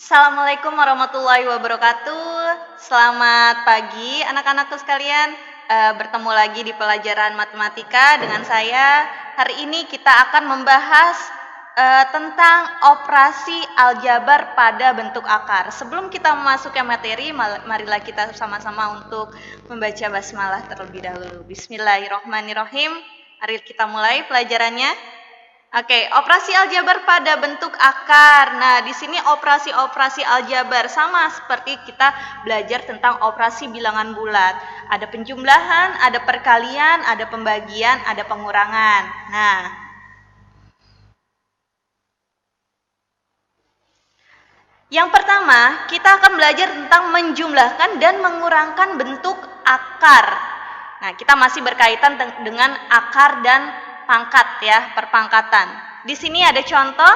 Assalamualaikum warahmatullahi wabarakatuh. Selamat pagi anak-anakku sekalian. Bertemu lagi di pelajaran matematika dengan saya. Hari ini kita akan membahas tentang operasi aljabar pada bentuk akar. Sebelum kita memasuki materi, marilah kita sama-sama untuk membaca basmalah terlebih dahulu. Bismillahirrahmanirrahim. Mari kita mulai pelajarannya. Oke, operasi aljabar pada bentuk akar. Nah, di sini operasi-operasi aljabar sama seperti kita belajar tentang operasi bilangan bulat. Ada penjumlahan, ada perkalian, ada pembagian, ada pengurangan. Nah, yang pertama, kita akan belajar tentang menjumlahkan dan mengurangkan bentuk akar. Nah, kita masih berkaitan dengan akar dan pangkat ya, perpangkatan. Di sini ada contoh.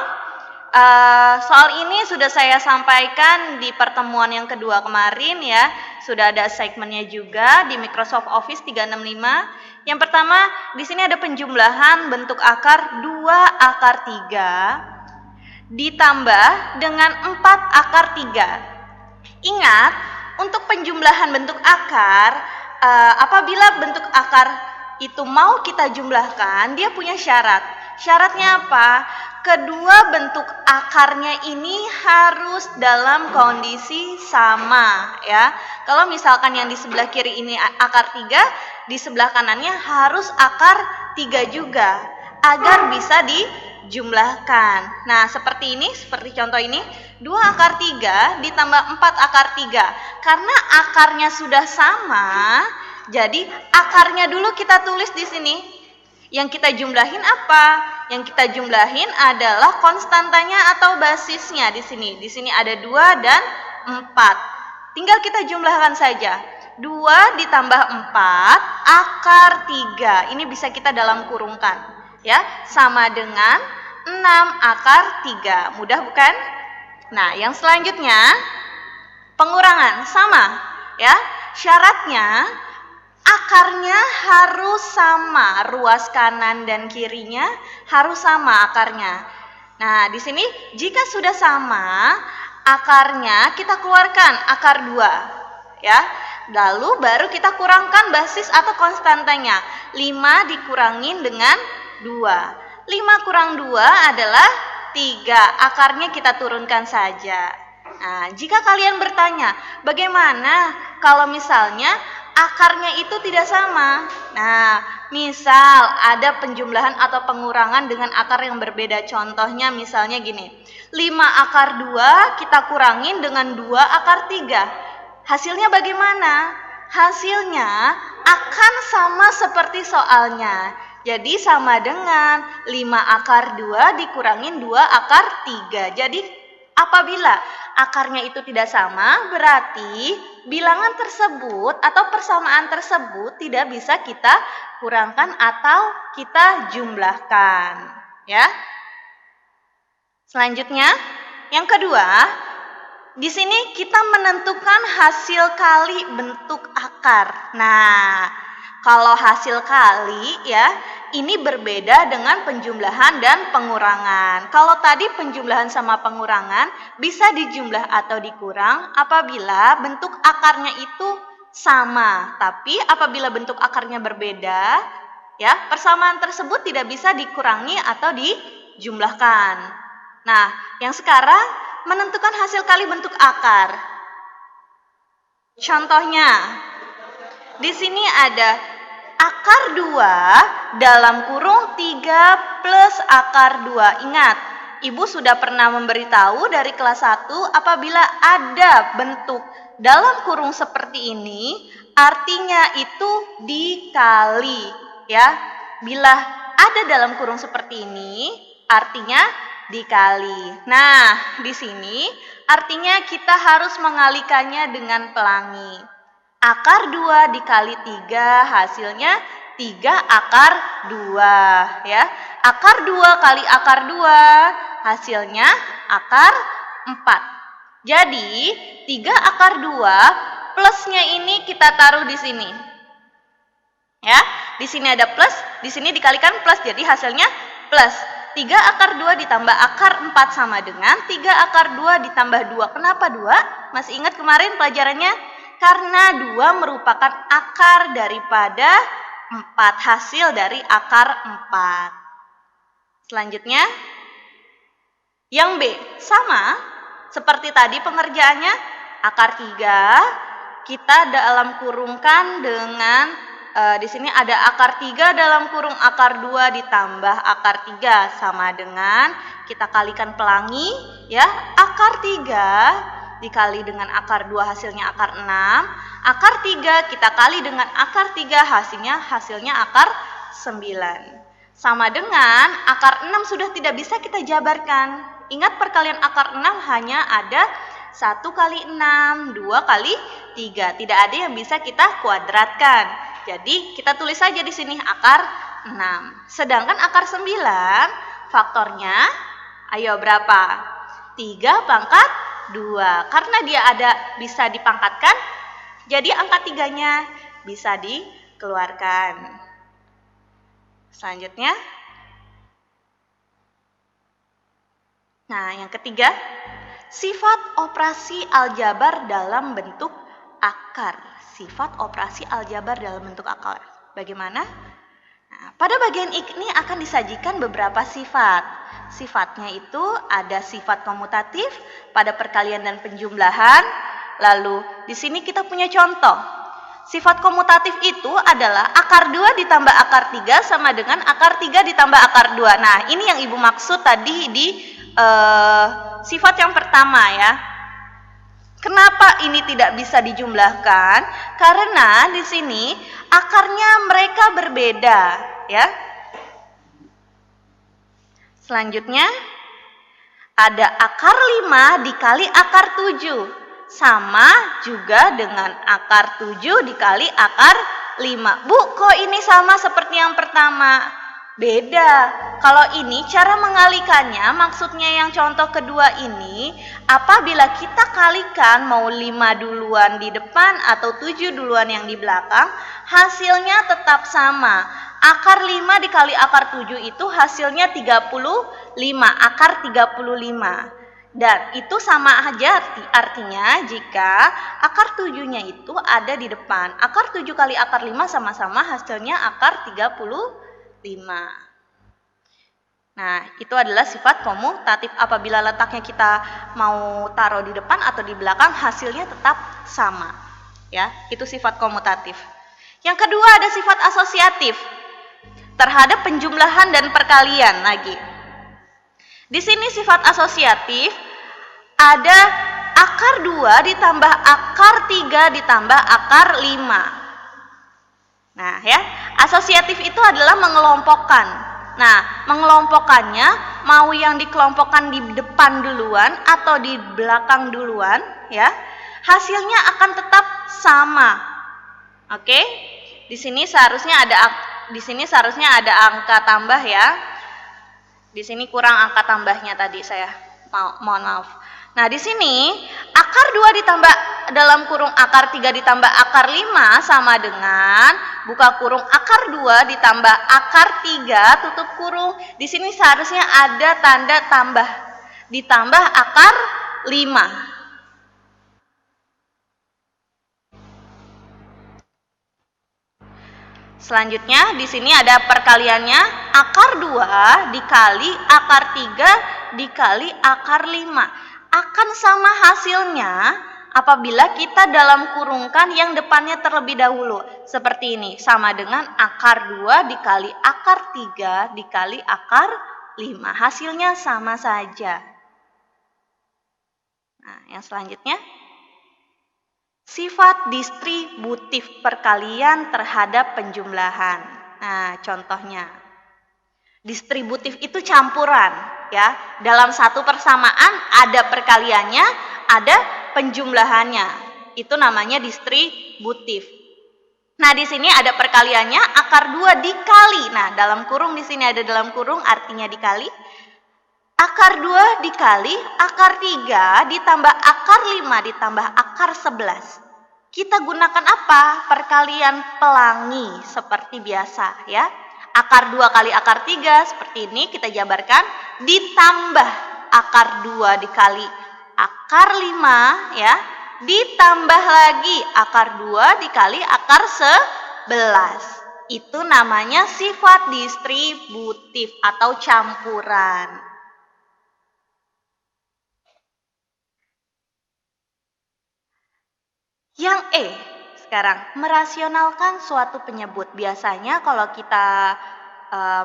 Soal ini sudah saya sampaikan di pertemuan yang kedua kemarin ya. Sudah ada segmennya juga di Microsoft Office 365. Yang pertama, di sini ada penjumlahan bentuk akar 2 akar 3 ditambah dengan 4 akar 3. Ingat, untuk penjumlahan bentuk akar, apabila bentuk akar itu mau kita jumlahkan, dia punya syarat. Syaratnya apa? Kedua bentuk akarnya ini harus dalam kondisi sama ya. Kalau misalkan yang di sebelah kiri ini akar 3, di sebelah kanannya harus akar 3 juga agar bisa dijumlahkan. Nah, seperti ini, seperti contoh ini, 2 akar 3 ditambah 4 akar 3. Karena akarnya sudah sama, jadi akarnya dulu kita tulis di sini. Yang kita jumlahin apa? Yang kita jumlahin adalah konstantanya atau basisnya di sini. Di sini ada 2 dan 4. Tinggal kita jumlahkan saja. 2 ditambah 4 akar 3. Ini bisa kita dalam kurungkan. Ya, sama dengan 6 akar 3. Mudah bukan? Nah, yang selanjutnya pengurangan sama ya. Syaratnya akarnya harus sama, ruas kanan dan kirinya harus sama akarnya. Nah, di sini jika sudah sama, akarnya kita keluarkan akar 2 ya. Lalu baru kita kurangkan basis atau konstantanya. 5 dikurangin dengan 2. 5 kurang 2 adalah 3. Akarnya kita turunkan saja. Nah, jika kalian bertanya, bagaimana kalau misalnya akarnya itu tidak sama? Nah, misal ada penjumlahan atau pengurangan dengan akar yang berbeda. Contohnya misalnya gini, 5 akar 2 kita kurangin dengan 2 akar 3. Hasilnya bagaimana? Hasilnya akan sama seperti soalnya. Jadi sama dengan 5 akar 2 dikurangin 2 akar 3. Jadi apabila akarnya itu tidak sama, berarti bilangan tersebut atau persamaan tersebut tidak bisa kita kurangkan atau kita jumlahkan, ya. Selanjutnya, yang kedua, di sini kita menentukan hasil kali bentuk akar. Nah, kalau hasil kali ya, ini berbeda dengan penjumlahan dan pengurangan. Kalau tadi penjumlahan sama pengurangan bisa dijumlah atau dikurang apabila bentuk akarnya itu sama. Tapi apabila bentuk akarnya berbeda, ya, persamaan tersebut tidak bisa dikurangi atau dijumlahkan. Nah, yang sekarang menentukan hasil kali bentuk akar. Contohnya, di sini ada akar 2 dalam kurung 3 plus akar 2. Ingat, Ibu sudah pernah memberitahu dari kelas 1 apabila ada bentuk dalam kurung seperti ini, artinya itu dikali, ya. Bila ada dalam kurung seperti ini, artinya dikali. Nah, di sini artinya kita harus mengalikannya dengan pelangi. Akar 2 dikali 3 hasilnya 3 akar 2 ya. Akar 2 kali akar 2 hasilnya akar 4. Jadi 3 akar 2 plusnya ini kita taruh di sini. Ya, di sini ada plus, di sini dikalikan plus, jadi hasilnya plus. 3 akar 2 ditambah akar 4 sama dengan 3 akar 2 ditambah 2. Kenapa 2? Masih ingat kemarin pelajarannya? Karena 2 merupakan akar daripada 4, hasil dari akar 4. Selanjutnya, yang B, sama seperti tadi pengerjaannya, akar 3 kita dalam kurungkan dengan di sini ada akar 3 dalam kurung akar 2 ditambah akar 3 sama dengan kita kalikan pelangi ya, akar 3 dikali dengan akar 2 hasilnya akar 6, akar 3 kita kali dengan akar 3 hasilnya akar 9. Sama dengan akar 6 sudah tidak bisa kita jabarkan. Ingat perkalian akar 6 hanya ada 1 kali 6, 2 kali 3. Tidak ada yang bisa kita kuadratkan. Jadi kita tulis saja di sini akar 6. Sedangkan akar 9 faktornya ayo berapa? 3 pangkat 2. Karena dia bisa dipangkatkan, jadi angka 3-nya bisa dikeluarkan. Selanjutnya. Nah, yang ketiga, sifat operasi aljabar dalam bentuk akar. Sifat operasi aljabar dalam bentuk akar. Bagaimana? Nah, pada bagian ini akan disajikan beberapa sifat. Sifatnya itu ada sifat komutatif pada perkalian dan penjumlahan. Lalu di sini kita punya contoh. Sifat komutatif itu adalah akar 2 ditambah akar 3 sama dengan akar 3 ditambah akar 2. Nah, ini yang Ibu maksud tadi di sifat yang pertama ya. Kenapa ini tidak bisa dijumlahkan? Karena di sini akarnya mereka berbeda, ya. Selanjutnya ada akar 5 dikali akar 7. Sama juga dengan akar 7 dikali akar 5. Bu, kok ini sama seperti yang pertama? Beda. Kalau ini cara mengalikannya, maksudnya yang contoh kedua ini, apabila kita kalikan mau 5 duluan di depan atau 7 duluan yang di belakang, hasilnya tetap sama. Akar 5 dikali akar 7 itu hasilnya 35, akar 35. Dan itu sama aja artinya jika akar 7-nya itu ada di depan. Akar 7 kali akar 5 sama-sama hasilnya akar 35. Nah, itu adalah sifat komutatif. Apabila letaknya kita mau taruh di depan atau di belakang, hasilnya tetap sama. Ya, itu sifat komutatif. Yang kedua ada sifat asosiatif terhadap penjumlahan dan perkalian lagi. Di sini sifat asosiatif ada akar 2 ditambah akar 3 ditambah akar 5. Nah ya, asosiatif itu adalah mengelompokkan. Nah, mengelompokkannya mau yang dikelompokkan di depan duluan atau di belakang duluan ya, hasilnya akan tetap sama. Oke? Di sini seharusnya ada angka tambah ya. Di sini kurang angka tambahnya tadi saya. Mohon maaf. Nah, di sini akar 2 ditambah dalam kurung akar 3 ditambah akar 5 sama dengan buka kurung akar 2 ditambah akar 3 tutup kurung. Di sini seharusnya ada tanda tambah ditambah akar 5. Selanjutnya di sini ada perkaliannya akar 2 dikali akar 3 dikali akar 5. Akan sama hasilnya apabila kita dalam kurungkan yang depannya terlebih dahulu. Seperti ini, sama dengan akar 2 dikali akar 3 dikali akar 5. Hasilnya sama saja. Nah, yang selanjutnya. Sifat distributif perkalian terhadap penjumlahan. Nah, contohnya. Distributif itu campuran, ya. Dalam satu persamaan ada perkaliannya, ada penjumlahannya. Itu namanya distributif. Nah, di sini ada perkaliannya akar 2 dikali. Nah, dalam kurung di sini ada dalam kurung artinya dikali. Akar 2 dikali akar 3 ditambah akar 5 ditambah akar 11. Kita gunakan apa? Perkalian pelangi seperti biasa, ya. Akar 2 kali akar 3 seperti ini kita jabarkan, ditambah akar 2 dikali akar 5 ya, ditambah lagi akar 2 dikali akar 11. Itu namanya sifat distributif atau campuran. Yang E sekarang, merasionalkan suatu penyebut. Biasanya kalau kita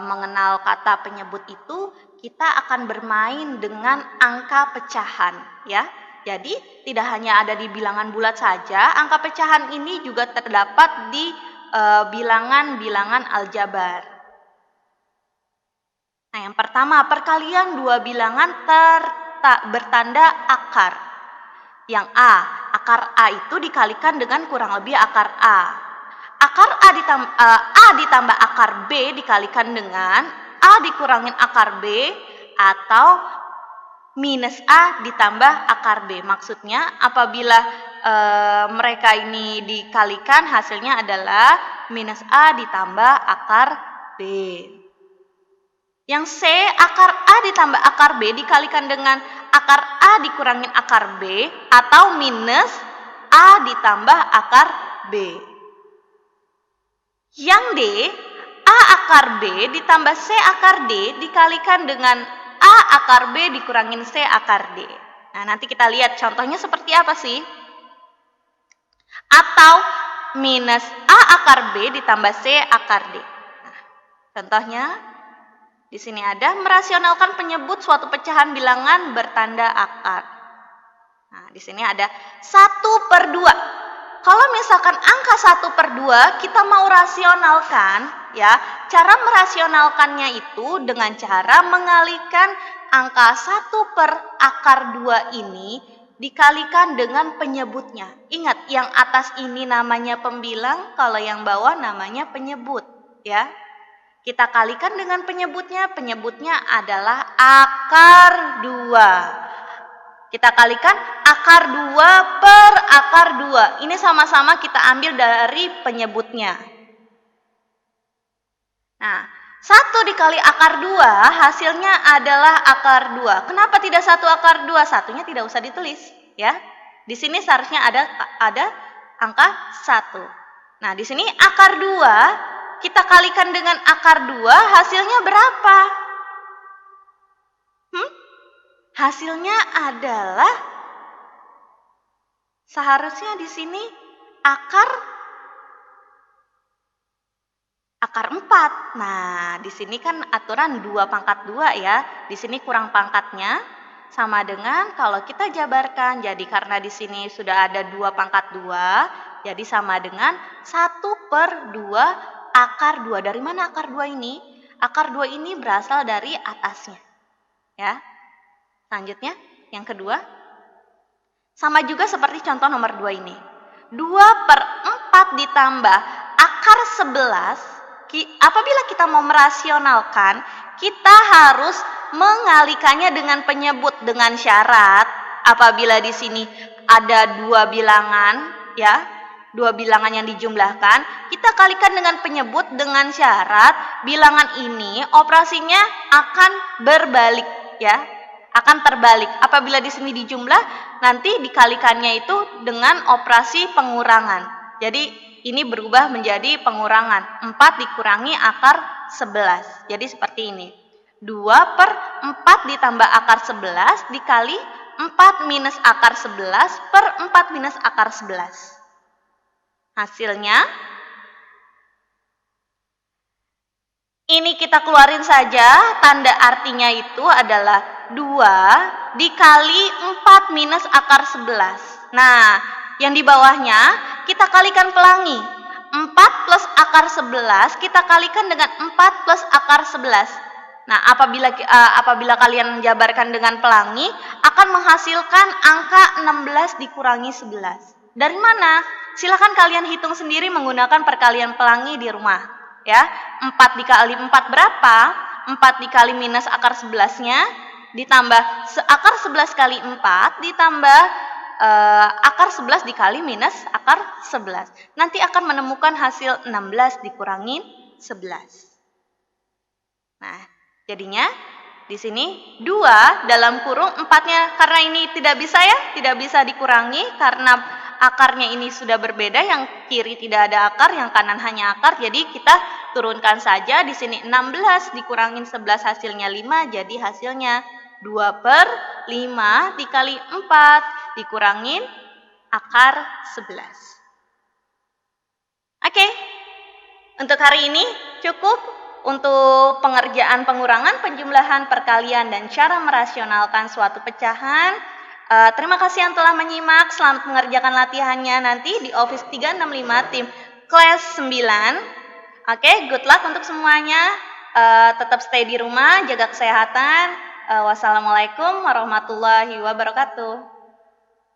mengenal kata penyebut itu, kita akan bermain dengan angka pecahan ya. Jadi tidak hanya ada di bilangan bulat saja, angka pecahan ini juga terdapat di bilangan-bilangan aljabar. Nah, yang pertama, perkalian dua bilangan bertanda akar. Yang A, akar A itu dikalikan dengan kurang lebih akar A. Akar A ditambah akar B dikalikan dengan A dikurangin akar B atau minus A ditambah akar B. Maksudnya apabila mereka ini dikalikan, hasilnya adalah minus A ditambah akar B. Yang C, akar A ditambah akar B dikalikan dengan akar A dikurangin akar B atau minus A ditambah akar B. Yang D, A akar B ditambah C akar D dikalikan dengan A akar B dikurangin C akar D. Nah, nanti kita lihat contohnya seperti apa sih? Atau minus A akar B ditambah C akar D. Nah, contohnya di sini ada merasionalkan penyebut suatu pecahan bilangan bertanda akar. Nah, di sini ada 1/2. Kalau misalkan angka 1/2 kita mau rasionalkan ya, cara merasionalkannya itu dengan cara mengalihkan angka 1/akar 2 ini dikalikan dengan penyebutnya. Ingat, yang atas ini namanya pembilang, kalau yang bawah namanya penyebut ya. Kita kalikan dengan penyebutnya, penyebutnya adalah akar 2. Kita kalikan akar 2 per akar 2. Ini sama-sama kita ambil dari penyebutnya. Nah, 1 dikali akar 2 hasilnya adalah akar 2. Kenapa tidak 1 akar 2? Satunya tidak usah ditulis ya. Di sini seharusnya ada angka 1. Nah, di sini akar 2 kita kalikan dengan akar 2, hasilnya berapa? Hasilnya adalah seharusnya di sini akar 4. Nah, di sini kan aturan 2/2 ya. Di sini kurang pangkatnya sama dengan kalau kita jabarkan. Jadi karena di sini sudah ada 2/2, jadi sama dengan 1/2 akar 2. Dari mana akar 2 ini? Akar 2 ini berasal dari atasnya. Ya. Selanjutnya, yang kedua. Sama juga seperti contoh nomor 2 ini. 2/4 ditambah akar 11. Apabila kita mau merasionalkan, kita harus mengalihkannya dengan penyebut dengan syarat apabila di sini ada dua bilangan ya, dua bilangan yang dijumlahkan, kita kalikan dengan penyebut dengan syarat bilangan ini operasinya akan berbalik ya, akan terbalik. Apabila di sini dijumlah, nanti dikalikannya itu dengan operasi pengurangan. Jadi ini berubah menjadi pengurangan. 4 dikurangi akar 11. Jadi seperti ini. 2/4 ditambah akar 11 dikali 4 minus akar 11 per 4 minus akar 11. Hasilnya, ini kita keluarin saja, tanda artinya itu adalah 2 dikali 4 minus akar 11. Nah, yang di bawahnya kita kalikan pelangi. 4 plus akar 11 kita kalikan dengan 4 plus akar 11. Nah, apabila kalian jabarkan dengan pelangi, akan menghasilkan angka 16 dikurangi 11. Dari mana? Silakan kalian hitung sendiri menggunakan perkalian pelangi di rumah. Ya, 4 dikali 4 berapa? 4 dikali minus akar 11-nya, ditambah akar 11 kali 4, ditambah akar 11 dikali minus akar 11. Nanti akan menemukan hasil 16 dikurangi 11. Nah, jadinya di sini 2 dalam kurung 4-nya, karena ini tidak bisa dikurangi karena akarnya ini sudah berbeda, yang kiri tidak ada akar, yang kanan hanya akar, jadi kita turunkan saja. Di sini 16 dikurangin 11 hasilnya 5, jadi hasilnya 2/5 dikali 4 dikurangin akar 11. Oke, untuk hari ini cukup untuk pengerjaan pengurangan, penjumlahan, perkalian, dan cara merasionalkan suatu pecahan. Terima kasih yang telah menyimak. Selamat mengerjakan latihannya nanti di Office 365 tim kelas 9. Oke, good luck untuk semuanya. Tetap stay di rumah, jaga kesehatan. Wassalamualaikum warahmatullahi wabarakatuh.